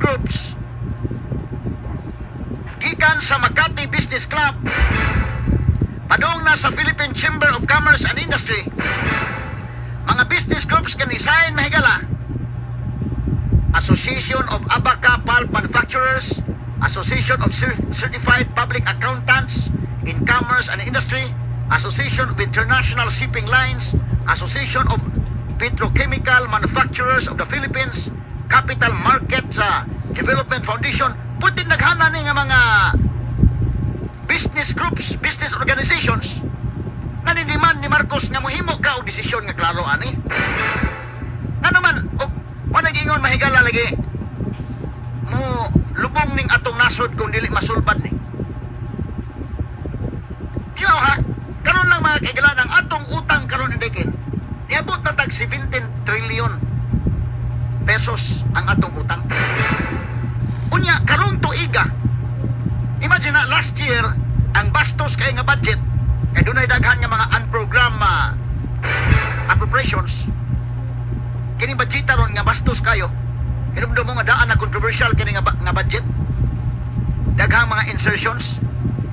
groups gikan sa Makati Business Club padung na sa Philippine Chamber of Commerce and Industry. Mga business groups kanisayan mahigala: Association of Abaca Pulp Manufacturers, Association of Certified Public Accountants in Commerce and Industry, Association of International Shipping Lines, Association of Petrochemical Manufacturers of the Philippines, Capital Markets Development Foundation. Putin naghana ni nga mga business groups, business organizations nga niniman ni Marcos nga mohimo ka og desisyon nga klaro ani. Ano man og managingon mahigala lagi mo lubong ning atong nasod kung dili masulbad ni. Diyo ha, karon lang mga kaigalan ang atong utang karon indikin. Niabot na tag 17 trillion pesos ang atong utang. Unya karong tuiga, imagine na last year ang bastos kay nga budget kay dunay daghan nga mga unprogram appropriations. Kini budget ron nga bastos kayo. Kinumdum mo nga daan na controversial kini nga budget. Daghang mga insertions.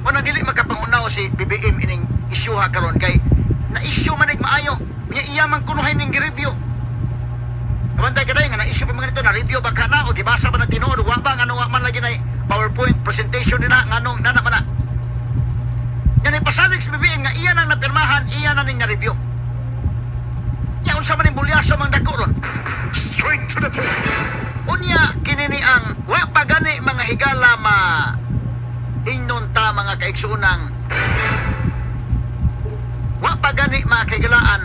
Wala dili makapangunaw si BBM ining issue ha karon kay na issue man maayo. Nya iya man kunuhay ning gi-review. Kabantay ka nga na issue pa mga nito na review ba kana o gibasa ba na tinuod wa ba ngano wa man lagi na PowerPoint presentation nila nganong nana man na. Yan ipasalig si BBM nga iya nang napirmahan, iya na ning na-review. Ya unsa man imbulyaso mang dako ron. Straight to the point. Unya kinini ang wa pa gani mga higala ingnon ta mga kaigsuonang wa pa gani mga kaigalaan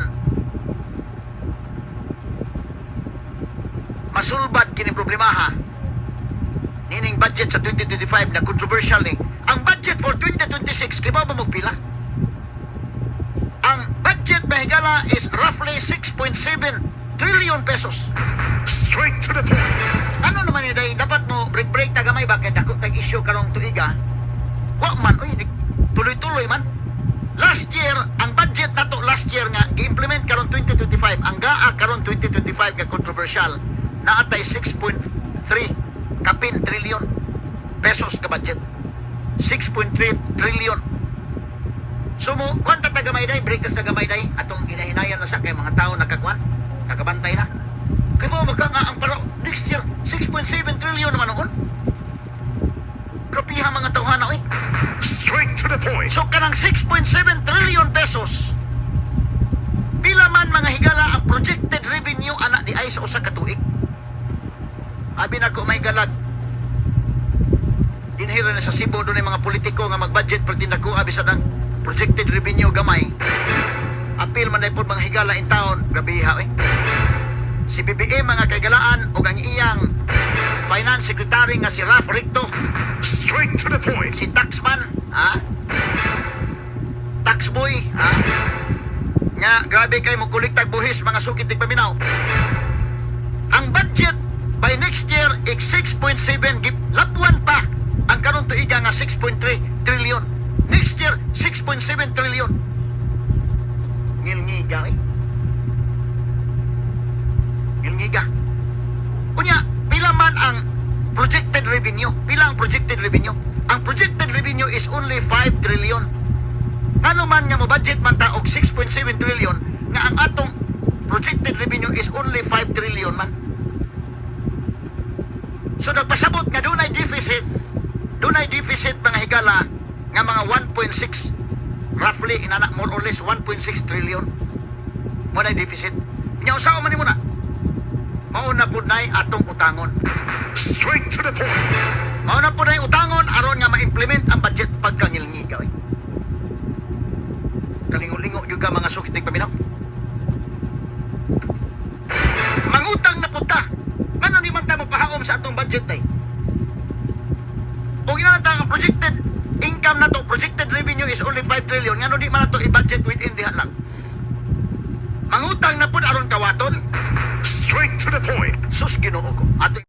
masulbad kini problemaha nining budget sa 2025 na controversial ni. Ang budget for 2026 kay ba magpila? Ang budget mahigala is roughly 6.7 trillion pesos. Straight to the point. Ano naman yun day? Dapat mo break tagamay bakit ako tag-issue karong tuiga? Wa man, uy, tuloy-tuloy man. Last year, ang budget nato last year nga, i-implement karong 2025, ang GAA karong 2025 nga controversial, naatay 6.3 kapin trillion pesos ka budget. 6.3 trillion. So mo, kwanta tagamay day, break tagamay day, atong hinahinayan na sa kay mga tao nakakwan, nakabantay na. Kaya mo magka nga ang paro, next year, 6.7 trillion naman noon. Grapiha mga tauhan na, Straight to the point. So kanang 6.7 trillion pesos, pila man mga higala ang projected revenue anak di ay sa usa ka tuig. Abi na ko may galag. Dinhira na sa Cebu doon mga politiko nga mag-budget perti na ko abi sa nang projected revenue gamay. Apil man daypod mga higala in town, grabiha Si BBM mga kaigalaan o ang iyang finance secretary nga si Raf Ricto. Straight to the point. Si Taxman, Taxboy, nga grabe kay mo kuliktag buhis mga sukit tig paminaw. Ang budget by next year is 6.7 lapuan pa ang karon tuiga nga 6.3 trillion. Next year 6.7 trillion. Ngilngiga Ngilngiga. Unya, pila man ang projected revenue? Pila ang projected revenue? Ang projected revenue is only 5 trillion. Ano man nga mo budget man ta og 6.7 trillion nga ang atong projected revenue is only 5 trillion man. So nagpasabot nga dunay deficit mga higala nga mga 1.6 roughly inana more or less 1.6 trillion mo na deficit. Nya usaw man nimo na? Mauna pud nay atong utangon. Straight to the point. Mauna pud nay utangon aron nga ma-implement ang budget pagkangilngigaw. Kalingo-lingo gyud ka mga sukit tig paminaw. Mangutang na punta. Ngano di man ta magpahaom sa atong budget day? O ginanata ang projected income na to, projected revenue is only 5 trillion. Ngano di man na to i-budget within diha lang? Mangutang na pud aron kawaton. Straight to the point. Sus Ginoo ko. Ato